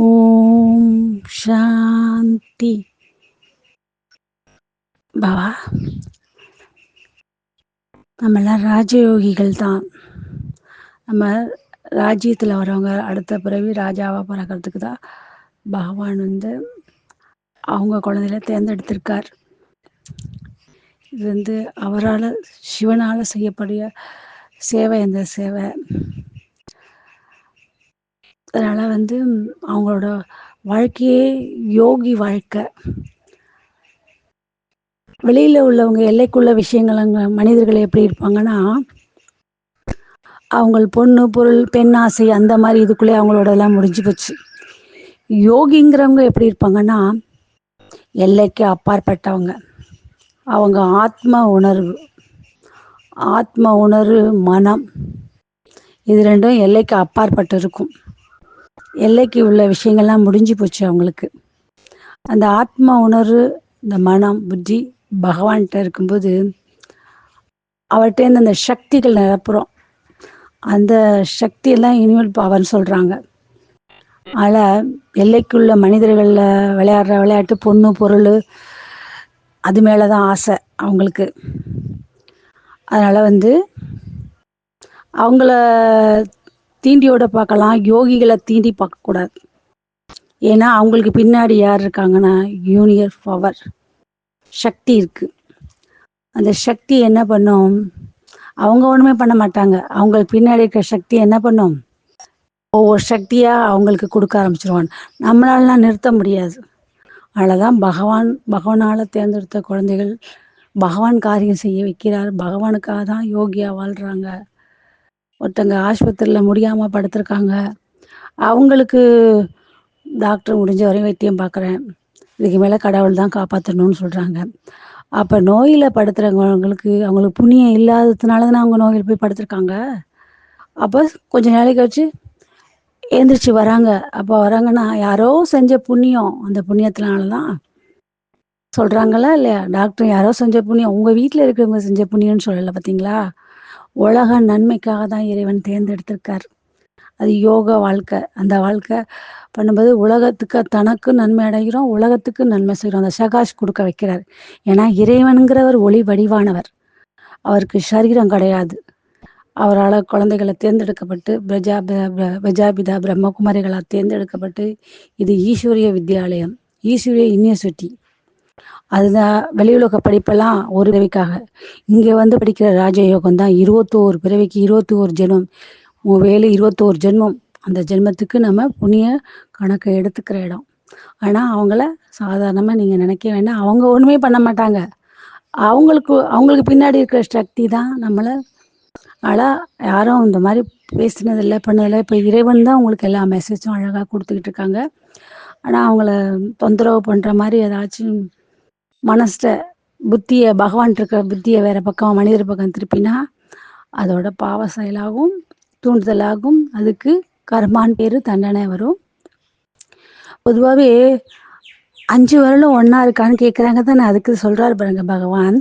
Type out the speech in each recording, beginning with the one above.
ஓம் சாந்தி. பாபா, நம்மெல்லாம் ராஜயோகிகள் தான். நம்ம ராஜ்யத்தில் வரவங்க அடுத்த பிறவி ராஜாவாக பிறக்கிறதுக்கு தான் பகவான் அவங்க குழந்தையில தேர்ந்தெடுத்திருக்கார். இது அவரால் சிவனால் செய்யக்கூடிய சேவை. இந்த சேவை அதனால் அவங்களோட வாழ்க்கையே யோகி வாழ்க்கை. வெளியில் உள்ளவங்க எல்லைக்குள்ள விஷயங்கள் அங்கே மனிதர்கள் எப்படி இருப்பாங்கன்னா, அவங்க பொண்ணு பொருள் பெண் ஆசை அந்த மாதிரி இதுக்குள்ளே அவங்களோட எல்லாம் முடிஞ்சு போச்சு. யோகிங்கிறவங்க எப்படி இருப்பாங்கன்னா, எல்லைக்கு அப்பாற்பட்டவங்க. அவங்க ஆத்ம உணர்வு மனம் இது ரெண்டும் எல்லைக்கு அப்பாற்பட்டு இருக்கும். எல்லைக்கு உள்ள விஷயங்கள்லாம் முடிஞ்சு போச்சு அவங்களுக்கு. அந்த ஆத்ம உணர்வு, இந்த மனம் புத்தி பகவான்கிட்ட இருக்கும்போது அவர்கிட்ட அந்த சக்திகள் நிரப்புறோம். அந்த சக்தியெல்லாம் இனிமேல் பவர்னு சொல்கிறாங்க. அதில் எல்லைக்குள்ள மனிதர்களில் விளையாடுற விளையாட்டு பொண்ணு பொருள் அது மேலே தான் ஆசை அவங்களுக்கு. அதனால் அவங்கள தீண்டியோட பார்க்கலாம், யோகிகளை தீண்டி பார்க்கக்கூடாது. ஏன்னா அவங்களுக்கு பின்னாடி யார் இருக்காங்கன்னா யூனியர் பவர் சக்தி இருக்குது. அந்த சக்தி என்ன பண்ணும்? அவங்க ஒன்றுமே பண்ண மாட்டாங்க. அவங்களுக்கு பின்னாடி இருக்கிற சக்தி என்ன பண்ணும்? ஒவ்வொரு சக்தியாக அவங்களுக்கு கொடுக்க ஆரம்பிச்சிருவாங்க. நம்மளாலாம் நிறுத்த முடியாது. அதனால்தான் பகவானால் தேர்ந்தெடுத்த குழந்தைகள் பகவான் காரியம் செய்ய வைக்கிறார். பகவானுக்காக தான் யோகியாக வாழ்கிறாங்க. ஒருத்தங்க ஆஸ்பத்திரியில் முடியாமல் படுத்திருக்காங்க, அவங்களுக்கு டாக்டர் முடிஞ்ச வரையும் வைத்தியம் பார்க்குறேன், இதுக்கு மேலே கடவுள் தான் காப்பாற்றணும்னு சொல்கிறாங்க. அப்போ நோயில் படுத்துகிறவங்களுக்கு அவங்களுக்கு புண்ணியம் இல்லாததுனால தானே அவங்க நோயில் போய் படுத்திருக்காங்க. அப்போ கொஞ்சம் நாளைக்கு கழிச்சு எழுந்திரிச்சு வராங்க. அப்போ வராங்கன்னா யாரோ செஞ்ச புண்ணியம், அந்த புண்ணியத்தினால தான் சொல்கிறாங்களா இல்லையா? டாக்டர் யாரோ செஞ்ச புண்ணியம், உங்கள் வீட்டில் இருக்கிறவங்க செஞ்ச புண்ணியம்னு சொல்லலை. பார்த்தீங்களா? உலக நன்மைக்காக தான் இறைவன் தேர்ந்தெடுத்திருக்கார். அது யோக வாழ்க்கை. அந்த வாழ்க்கை பண்ணும்போது உலகத்துக்கு தனக்கு நன்மை அடைகிறோம், உலகத்துக்கு நன்மை செய்கிறோம். அந்த சகாஷ் கொடுக்க வைக்கிறார். ஏன்னா இறைவனுங்கிறவர் ஒளி வடிவானவர், அவருக்கு சரீரம் கிடையாது. அவரால் குழந்தைகளை தேர்ந்தெடுக்கப்பட்டு பிரஜாபிதா பிரம்மகுமாரிகளாக தேர்ந்தெடுக்கப்பட்டு இது ஈஸ்வரிய வித்யாலயம், ஈஸ்வரிய யூனிவர்சிட்டி. அதுதான் வெளியுலக படிப்பெல்லாம் ஒரு பிறவிக்காக. இங்கே படிக்கிற ராஜயோகம் தான் 21 பிறவிக்கு 21 ஜென்மம். உங்கள் வேலை 21 ஜென்மம். அந்த ஜென்மத்துக்கு நம்ம புண்ணிய கணக்கை எடுத்துக்கிற இடம். ஆனால் அவங்கள சாதாரணமாக நீங்கள் நினைக்க வேண்டாம், அவங்க ஒன்றுமே பண்ண மாட்டாங்க. அவங்களுக்கு பின்னாடி இருக்கிற சக்தி தான் நம்மளை. ஆனால் யாரும் இந்த மாதிரி பேசினதில்லை பண்ணதில்லை. இப்போ இறைவன் தான் உங்களுக்கு எல்லா மெசேஜும் அழகாக கொடுத்துக்கிட்டு இருக்காங்க. ஆனால் அவங்கள தொந்தரவு பண்ணுற மாதிரி ஏதாச்சும் மனசில் புத்தியை, பகவான் இருக்கிற புத்தியை வேறு பக்கம் மனிதர் பக்கம் திருப்பினா அதோட பாவ செயலாகும், தூண்டுதலாகும். அதுக்கு கர்மான் பேர், தண்டனை வரும். பொதுவாகவே 5 விரலும் ஒன்றா இருக்கான்னு கேட்குறாங்க தானே. அதுக்கு சொல்கிறாரு பாருங்க பகவான்,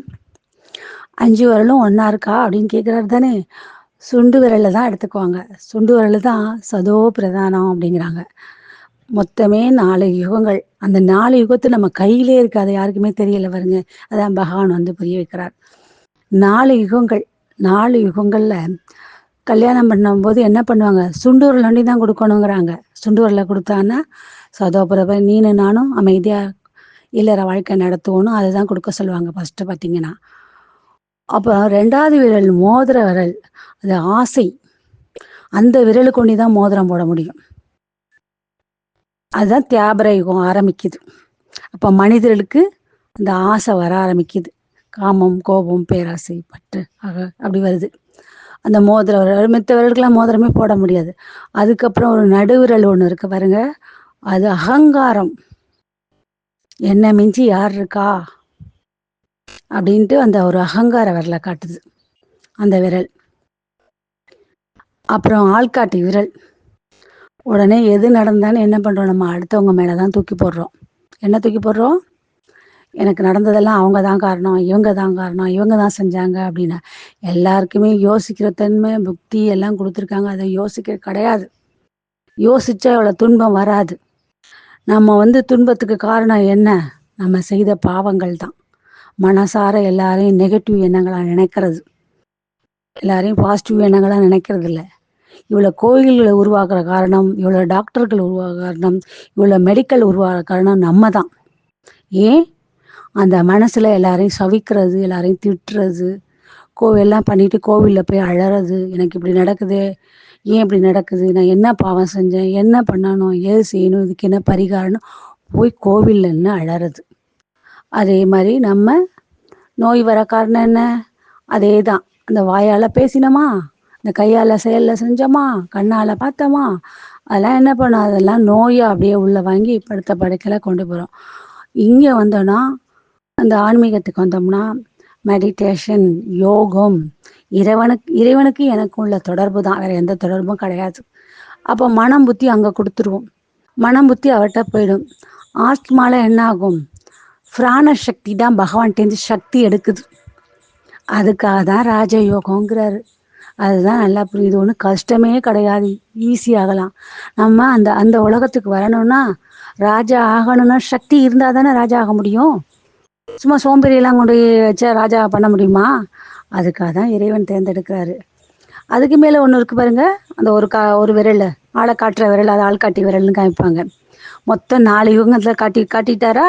5 விரலும் ஒன்றா இருக்கா அப்படின்னு கேட்குறாரு தானே. சுண்டு விரலில் தான் எடுத்துக்குவாங்க. சுண்டு விரல் தான் சதோ பிரதானம் அப்படிங்கிறாங்க. மொத்தமே 4 யுகங்கள். அந்த 4 யுகத்து நம்ம கையிலே இருக்கு, அது யாருக்குமே தெரியல பாருங்க. அதான் பகவான் புரிய வைக்கிறார். 4 யுகங்கள். 4 யுகங்களில் கல்யாணம் பண்ணும்போது என்ன பண்ணுவாங்க? சுண்டூரில் நொண்டி தான் கொடுக்கணுங்கிறாங்க. சுண்டூரில் கொடுத்தான்னா சதோபுரப நீனு நானும் அமைதியாக இல்லற வாழ்க்கை நடத்துவோன்னு அதுதான் கொடுக்க சொல்லுவாங்க ஃபஸ்ட்டு பார்த்தீங்கன்னா. அப்போ 2வது விரல் மோதிர விரல், அது ஆசை. அந்த விரலுக்கு ஒண்டி தான் மோதிரம் போட முடியும். அதுதான் தியாபர யுகம் ஆரம்பிக்குது. அப்போ மனிதர்களுக்கு இந்த ஆசை வர ஆரம்பிக்குது. காமம், கோபம், பேராசை, பற்று அப்படி வருது. அந்த மோதிர விரல், மித்த விரலுக்கெல்லாம் மோதிரமே போட முடியாது. அதுக்கப்புறம் ஒரு நடுவிரல் ஒன்று இருக்கு பாருங்க, அது அகங்காரம். என்ன மிஞ்சி யார் இருக்கா அப்படின்ட்டு அந்த ஒரு அகங்கார விரலை காட்டுது அந்த விரல். அப்புறம் ஆள்காட்டி விரல். உடனே எது நடந்தாலும் என்ன பண்ணுறோம்? நம்ம அடுத்தவங்க மேலே தான் தூக்கி போடுறோம். என்ன தூக்கி போடுறோம்? எனக்கு நடந்ததெல்லாம் அவங்க தான் காரணம், இவங்க தான் காரணம், இவங்க தான் செஞ்சாங்க அப்படின்னு. எல்லாருக்குமே யோசிக்கிற தன்மை, புத்தி எல்லாம் கொடுத்துருக்காங்க. அதை யோசிக்க கிடையாது. யோசிச்சா அவ்வளோ துன்பம் வராது. நம்ம துன்பத்துக்கு காரணம் என்ன? நம்ம செய்த பாவங்கள் தான். மனசார எல்லாரையும் நெகட்டிவ் எண்ணங்களா நினைக்கிறது. எல்லாரையும் பாசிட்டிவ் எண்ணங்களா நினைக்கிறது இல்ல. இவ்வளோ கோயில்களை உருவாக்குற காரணம், இவ்வளோ டாக்டர்கள் உருவாக காரணம், இவ்வளோ மெடிக்கல் உருவாக காரணம் நம்ம தான். ஏன்? அந்த மனசுல எல்லாரையும் சபிக்கிறது, எல்லாரையும் திட்டுறது, எல்லாம் பண்ணிட்டு கோவில்ல போய் அழறது. எனக்கு இப்படி நடக்குது, ஏன் இப்படி நடக்குது? நான் என்ன பாவம் செஞ்சேன்? என்ன பண்ணணும்? ஏது செய்யணும்? இதுக்கு என்ன பரிகாரம்னு போய் கோவில்ல நின்னு அழறது. அதே மாதிரி நம்ம நோய் வர காரணம் என்ன? அதே தான். அந்த வாயால பேசினோமா, இந்த கையால செயல்ல செஞ்சோமா, கண்ணால பார்த்தோமா, அதெல்லாம் என்ன பண்ணும்? அதெல்லாம் நோயை அப்படியே உள்ள வாங்கி படுத்த படுக்கையில கொண்டு போகிறோம். இங்கே வந்தோன்னா, அந்த ஆன்மீகத்துக்கு வந்தோம்னா, மெடிடேஷன், யோகம், இறைவனுக்கு எனக்கும் உள்ள தொடர்பு தான், வேற எந்த தொடர்பும் கிடையாது. அப்போ மனம் புத்தி அங்கே கொடுத்துருவோம். மனம் புத்தி அவர்கிட்ட போயிடும். ஆத்மால என்ன ஆகும்? பிராண சக்தி தான் பகவான்கிட்டேருந்து சக்தி எடுக்குது. அதுக்காக தான் ராஜயோகங்கிறாரு. அதுதான் நல்லா புரியுது. ஒன்றும் கஷ்டமே கிடையாது, ஈஸியாகலாம். நம்ம அந்த அந்த உலகத்துக்கு வரணும்னா, ராஜா ஆகணும்னா சக்தி இருந்தால் தானே ராஜா ஆக முடியும். சும்மா சோம்பேறியெல்லாம் கொண்டு வச்சா ராஜா பண்ண முடியுமா? அதுக்காக தான் இறைவன் தேர்ந்தெடுக்கிறாரு. அதுக்கு மேலே ஒன்று இருக்கு பாருங்க. அந்த ஒரு விரல், ஆளை காட்டுற விரல், அது ஆள் காட்டி விரல்னு காமிப்பாங்க. மொத்தம் 4 யுகத்தில் காட்டிட்டாரா?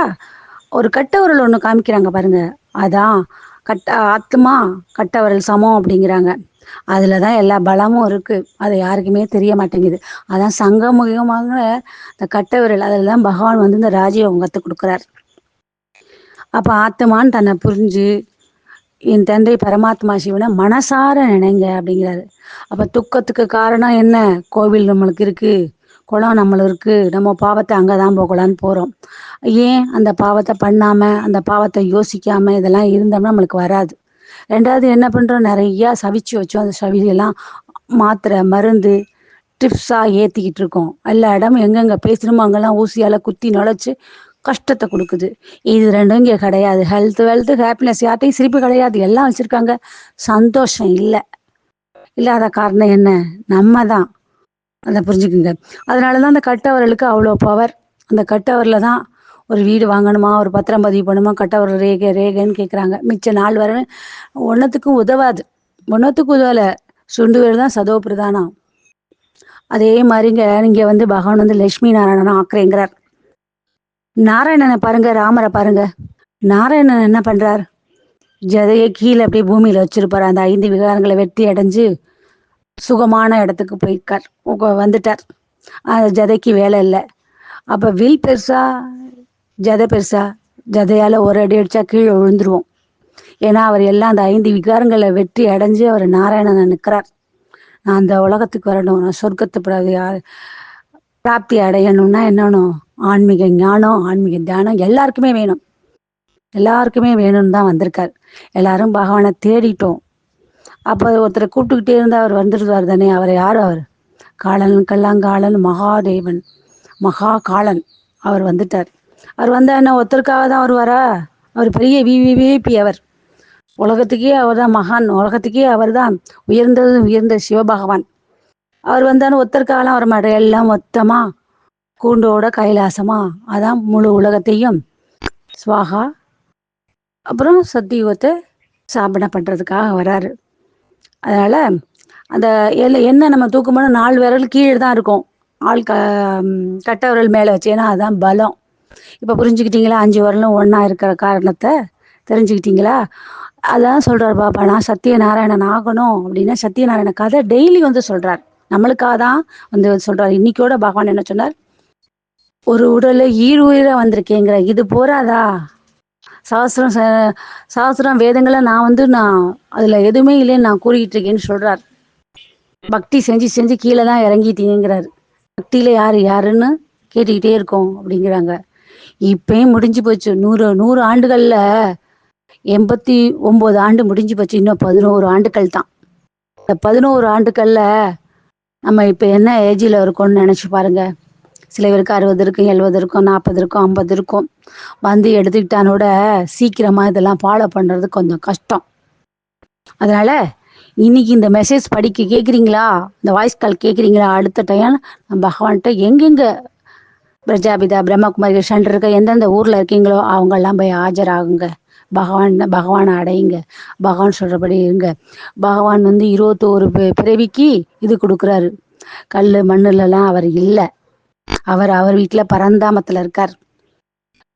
ஒரு கட்ட விரல் ஒன்று காமிக்கிறாங்க பாருங்க. அதான் ஆத்மா கட்ட விரல் சமம் அப்படிங்கிறாங்க. அதில் தான் எல்லா பலமும் இருக்குது. அது யாருக்குமே தெரிய மாட்டேங்குது. அதான் சங்கமுகமாக இந்த கட்ட விரல், அதில் தான் பகவான் இந்த ராஜயோகம் கற்றுக் கொடுக்குறார். அப்போ ஆத்மான்னு தன்னை புரிஞ்சு என் தந்தை பரமாத்மா சிவனை மனசார நினைங்க அப்படிங்கிறாரு. அப்போ துக்கத்துக்கு காரணம் என்ன? கோவில் நம்மளுக்கு இருக்கு, குளம் நம்மளுக்கு இருக்கு, நம்ம பாவத்தை அங்கே தான் போகலான்னு போகிறோம். ஏன் அந்த பாவத்தை பண்ணாமல், அந்த பாவத்தை யோசிக்காமல் இதெல்லாம் இருந்தோம்னா நம்மளுக்கு வராது. ரெண்டாவது என்ன பண்ணுறோம்? நிறையா சவிச்சு வச்சோம். அந்த சவியெல்லாம் மாத்திரை மருந்து ட்ரிப்ஸாக ஏற்றிக்கிட்டு இருக்கோம். எல்லா இடமும் எங்கெங்கே பேசணுமோ அங்கெல்லாம் ஊசியால் குத்தி நுழைச்சி கஷ்டத்தை கொடுக்குது. இது ரெண்டும் இங்கே கிடையாது. ஹெல்த் வெல்த் ஹாப்பினஸ், யார்ட்டையும் சிரிப்பு கிடையாது. எல்லாம் வச்சுருக்காங்க, சந்தோஷம் இல்லை. இல்லாத காரணம் என்ன? நம்ம தான். அதை புரிஞ்சுக்குங்க. அதனால தான் அந்த கட்டவரலுக்கு அவ்வளோ பவர். அந்த கட்டவரில் தான் ஒரு வீடு வாங்கணுமா, ஒரு பத்திரம் பதிவு பண்ணுமா, கட்டவரல் ரேகைன்னு கேட்குறாங்க. மிச்ச நாள் வர ஒன்றத்துக்கும் உதவாது. ஒன்றத்துக்கும் உதவலை. சுண்டு வேறு தான் சதோ பிரதானம். அதே மாதிரிங்க நீங்கள் பகவான் லட்சுமி நாராயணனா ஆக்குறேங்கிறார். நாராயணனை பாருங்க, ராமரை பாருங்க. நாராயணன் என்ன பண்றார்? ஜதையை கீழே அப்படியே பூமியில வச்சிருப்பாரு. அந்த 5 விகாரங்களை வெற்றி அடைஞ்சு சுகமான இடத்துக்கு போயிருக்கார், வந்துட்டார். அந்த ஜதைக்கு வேலை இல்லை. அப்ப வில் பெருசா ஜதை பெருசா? ஜதையால ஒரு அடி அடிச்சா கீழே விழுந்துருவோம். ஏன்னா அவர் எல்லாம் அந்த 5 விகாரங்களை வெற்றி அடைஞ்சு அவர் நாராயணனை நிற்கிறார். நான் அந்த உலகத்துக்கு வரணும், நான் சொர்க்கத்தை பிராப்தி அடையணும்னா என்னணும்? ஆன்மீக ஞானம், ஆன்மீக தியானம் எல்லாருக்குமே வேணும். எல்லாருக்குமே வேணும்னு தான் வந்திருக்கார். எல்லாரும் பகவானை தேடிட்டோம். அப்போ ஒருத்தரை கூப்பிட்டுக்கிட்டே இருந்தால் அவர் வந்துடுவார் தானே. அவர் யார்? அவர் காலன் கல்லாங்காலன் மகாதேவன், மகா காலன். அவர் வந்துட்டார். அவர் வந்தால் என்ன ஒருத்தருக்காக தான் வருவாரா? அவர் பெரிய விவிவிபி. அவர் உலகத்துக்கே அவர் தான் மகான். உலகத்துக்கே அவர் தான் உயர்ந்த சிவபகவான். அவர் வந்தாலும் ஒருத்தருக்காகலாம் வர மாட்டார். எல்லாம் மொத்தமா கூண்டோட கைலாசமா, அதான் முழு உலகத்தையும் ஸ்வாகா அப்புறம் சத்தியுகத்தை சாபனை பண்ணுறதுக்காக வராரு. அதனால் அந்த என்ன நம்ம தூக்கும்போது 4 விரல் கீழே தான் இருக்கும். கட்ட விரல் மேலே வச்சு. ஏன்னா அதுதான் பலம். இப்போ புரிஞ்சுக்கிட்டீங்களா? 5 விரலும் ஒன்றா இருக்கிற காரணத்தை தெரிஞ்சுக்கிட்டீங்களா? அதான் சொல்கிறார் பாப்பா, நான் சத்தியநாராயணன் ஆகணும் அப்படின்னா சத்தியநாராயண கதை டெய்லி சொல்கிறார். நம்மளுக்காக தான் சொல்கிறார். இன்னைக்கோட பகவான் என்ன சொன்னார்? ஒரு உடலை உயிரை வந்திருக்கேங்கிற, இது போறாதா? சாஸ்திரம் வேதங்களை நான் அதுல எதுவுமே இல்லைன்னு நான் கூறிக்கிட்டு இருக்கேன்னு சொல்றார். பக்தி செஞ்சு கீழே தான் இறங்கிட்டீங்கிறாரு. பக்தியில யாருன்னு கேட்டுக்கிட்டே இருக்கோம் அப்படிங்கிறாங்க. இப்பயும் முடிஞ்சு போச்சு. 100 ஆண்டுகள்ல 89 ஆண்டு முடிஞ்சு போச்சு. இன்னும் 11 ஆண்டுகள் தான். இந்த 11 ஆண்டுகள்ல நம்ம இப்ப என்ன ஏஜில் இருக்கோம்னு நினைச்சு பாருங்க. சில பேருக்கு 60 இருக்கும், 70 இருக்கும், 40 இருக்கும், 50 இருக்கும். எடுத்துக்கிட்டானோட சீக்கிரமா இதெல்லாம் ஃபாலோ பண்றது கொஞ்சம் கஷ்டம். அதனால இன்னைக்கு இந்த மெசேஜ் கேட்குறீங்களா? இந்த வாய்ஸ் கால் கேட்குறீங்களா? அடுத்த டைம் பகவான்கிட்ட எங்கெங்க பிரஜாபிதா பிரம்மகுமாரி சென்டர் இருக்க எந்தெந்த ஊரில் இருக்கீங்களோ அவங்கெல்லாம் போய் ஆஜராகுங்க. பகவானை அடையுங்க. பகவான் சொல்கிறபடி இருங்க. பகவான் 21 பிறவிக்கு இது கொடுக்குறாரு. கல் மண்ணுலலாம் அவர் இல்லை. அவர் அவர் வீட்டில் பரந்தாமத்தில் இருக்கார்.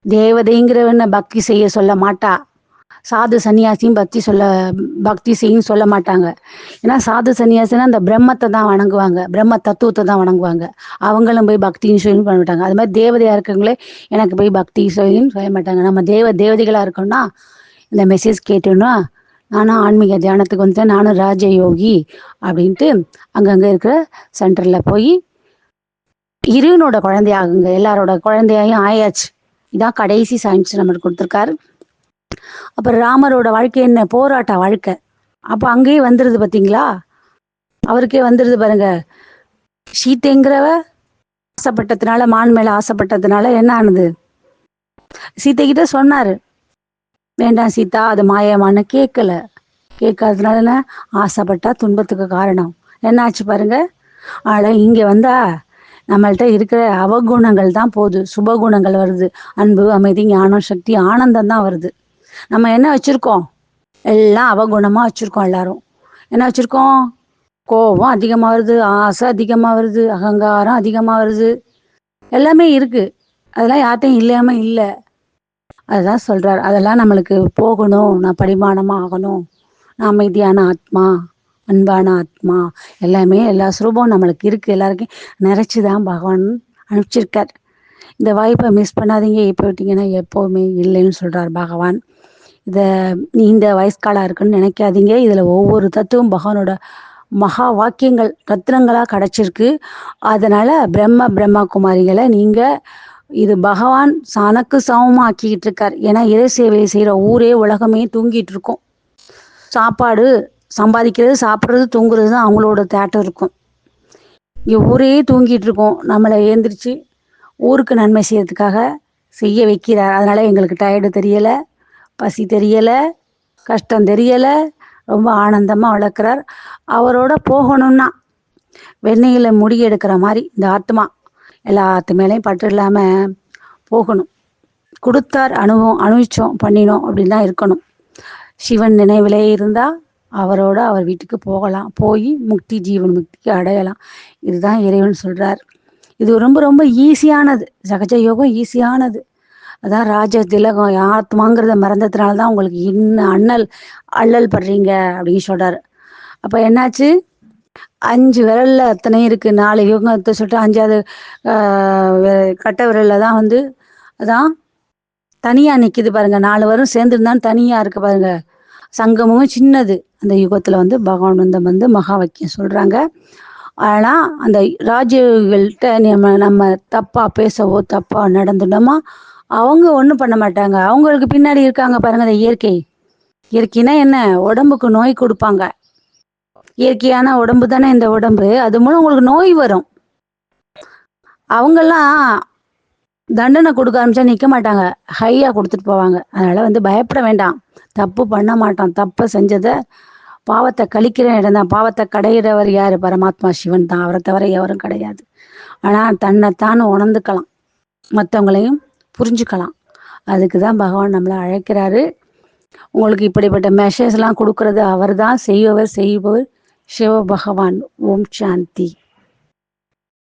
தேவதைங்கிறவனை பக்தி செய்ய சொல்ல மாட்டா. சாது சன்னியாசியும் பக்தி செய்யும் சொல்ல மாட்டாங்க. ஏன்னா சாது சன்னியாசினா அந்த பிரம்மத்தை தான் வணங்குவாங்க, பிரம்ம தத்துவத்தை தான் வணங்குவாங்க. அவங்களும் போய் பக்தின்னு சொல்லி பண்ண மாட்டாங்க. அது மாதிரி தேவதையா இருக்கவங்களே எனக்கு போய் பக்தி சொல்லின்னு சொல்ல மாட்டாங்க. நம்ம தேவதைகளா இருக்கோம்னா இந்த மெசேஜ் கேட்டோன்னா நானும் ஆன்மீக தியானத்துக்கு வந்துட்டேன், நானும் ராஜயோகி அப்படின்ட்டு அங்கங்கே இருக்கிற சென்டரில் போய் இருவனோட குழந்தையாகுங்க. எல்லாரோட குழந்தையாயும் ஆயாச்சு. இதான் கடைசி சயின்ஸ் நம்மளுக்கு கொடுத்துருக்காரு. அப்புறம் ராமரோட வாழ்க்கை என்ன? போராட்ட வாழ்க்கை. அப்போ அங்கேயே வந்துடுது பார்த்தீங்களா, அவருக்கே வந்துடுது பாருங்க. சீத்தைங்கிறவ ஆசைப்பட்டதுனால, மான் மேலே ஆசைப்பட்டதுனால என்ன ஆனது? சீத்தைக்கிட்ட சொன்னார், வேண்டாம் சீதா அது மாயமானு. கேட்காததுனால என்ன? ஆசைப்பட்டா துன்பத்துக்கு காரணம். என்ன ஆச்சு பாருங்க. ஆனால் இங்கே வந்தா நம்மள்கிட்ட இருக்கிற அவகுணங்கள் தான் போகுது, சுபகுணங்கள் வருது. அன்பு, அமைதி, ஞானம், சக்தி, ஆனந்தம் தான் வருது. நம்ம என்ன வச்சுருக்கோம்? எல்லாம் அவகுணமாக வச்சுருக்கோம். எல்லாரும் என்ன வச்சுருக்கோம்? கோபம் அதிகமாக வருது, ஆசை அதிகமாக வருது, அகங்காரம் அதிகமாக வருது, எல்லாமே இருக்குது. அதெல்லாம் யார்ட்டையும் இல்லாமல் இல்லை. அதுதான் சொல்கிறார், அதெல்லாம் நம்மளுக்கு போகணும். நான் படிமானமாக ஆகணும். நான் அமைதியான ஆத்மா, அன்பான ஆத்மா, எல்லாமே எல்லா சுரூபம் நம்மளுக்கு இருக்குது. எல்லாருக்கும் நிறைச்சி தான் பகவான் அனுப்பிச்சிருக்கார். இந்த வாய்ப்பை மிஸ் பண்ணாதீங்க. இப்போ விட்டிங்கன்னா எப்போவுமே இல்லைன்னு சொல்கிறார் பகவான். இதை நீண்ட வயசுக்காலாக இருக்குன்னு நினைக்காதீங்க. இதில் ஒவ்வொரு தத்துவம் பகவானோட மகா வாக்கியங்கள் ரத்னங்களாக கிடச்சிருக்கு. அதனால் பிரம்ம குமாரிகளை நீங்கள் இது பகவான் சனக்கு சமமாக ஆக்கிக்கிட்டு இருக்கார். ஏன்னா இறை சேவை செய்கிற ஊரே உலகமே தூங்கிட்டு இருக்கும். சாப்பாடு சம்பாதிக்கிறது, சாப்பிட்றது, தூங்குறது தான் அவங்களோட தேட்டம் இருக்கும். இங்கே ஊரே தூங்கிட்டு இருக்கோம். நம்மளை ஏந்திரிச்சு ஊருக்கு நன்மை செய்யறதுக்காக செய்ய வைக்கிறார். அதனால் எங்களுக்கு டயர்டு தெரியலை, பசி தெரியலை, கஷ்டம் தெரியலை, ரொம்ப ஆனந்தமாக வளர்க்குறார். அவரோட போகணும்னா வெண்ணெயில் முடி எடுக்கிற மாதிரி இந்த ஆத்மா எல்லாத்து மேலேயும் பற்று இல்லாமல் போகணும். கொடுத்தார், அனுபவிச்சோம், பண்ணினோம் அப்படின்னு தான் இருக்கணும். சிவன் நினைவிலே இருந்தால் அவரோட அவர் வீட்டுக்கு போகலாம், போய் முக்தி, ஜீவன் முக்திக்கு அடையலாம். இதுதான் இறைவன் சொல்கிறார். இது ரொம்ப ரொம்ப ஈஸியானது. சகஜ யோகம் ஈஸியானது. அதான் ராஜ திலகம். ஆத்மாங்கிறத மறந்ததுனால தான் உங்களுக்கு இன்னும் அல்லல் படுறீங்க அப்படின்னு சொல்கிறார். அப்போ என்னாச்சு? 5 விரலில் அத்தனையும் இருக்குது. 4 யோகத்தை சொல்லிட்டு 5வது கட்ட விரலில் தான் அதான் தனியாக நிற்கிது பாருங்க. 4 வரும் சேர்ந்துருந்தான்னு தனியாக இருக்குது பாருங்க. சங்கமும் சின்னது. அந்த யுகத்தில் பகவான் மகா வாக்கியம் சொல்கிறாங்க. ஆனால் அந்த ராஜ்யங்கள்கிட்ட நம்ம தப்பாக பேசவோ தப்பாக நடந்துட்டோமா அவங்க ஒன்றும் பண்ண மாட்டாங்க. அவங்களுக்கு பின்னாடி இருக்காங்க பாருங்க அந்த இயற்கைனா என்ன? உடம்புக்கு நோய் கொடுப்பாங்க. இயற்கையான உடம்பு தானே இந்த உடம்பு. அது மூலம் உங்களுக்கு நோய் வரும். அவங்கெல்லாம் தண்டனை கொடுக்க ஆரம்பிச்சா நிற்க மாட்டாங்க, ஹையாக கொடுத்துட்டு போவாங்க. அதனால் பயப்பட வேண்டாம். தப்பு பண்ண மாட்டோம். தப்பை செஞ்சதை பாவத்தை கழிக்கிற இடம் தான். பாவத்தை கடையிறவர் யார்? பரமாத்மா சிவன் தான். அவரை தவிர எவரும் கிடையாது. ஆனால் தன்னைத்தான் உணர்ந்துக்கலாம், மற்றவங்களையும் புரிஞ்சுக்கலாம். அதுக்கு தான் பகவான் நம்மளை அழைக்கிறாரு. உங்களுக்கு இப்படிப்பட்ட மெசேஜ்லாம் கொடுக்கறது அவர் தான். செய்பவர் சிவ பகவான். ஓம் சாந்தி.